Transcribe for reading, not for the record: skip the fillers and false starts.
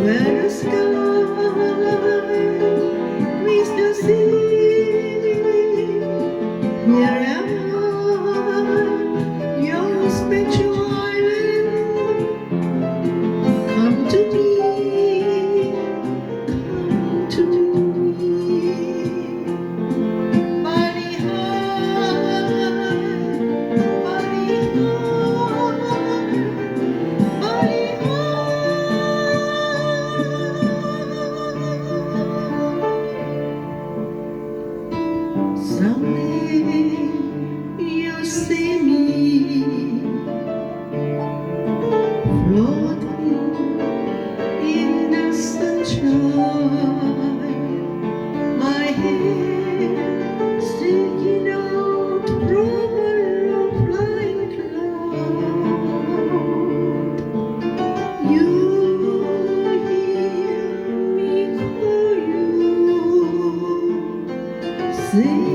Where the sky meets the sea, here am I, your special island. Come to me, come to me. Body high, body high, body high. Someday you'll see me floating in the sunshine, my head sticking out from a low-flying cloud. You hear me call you, say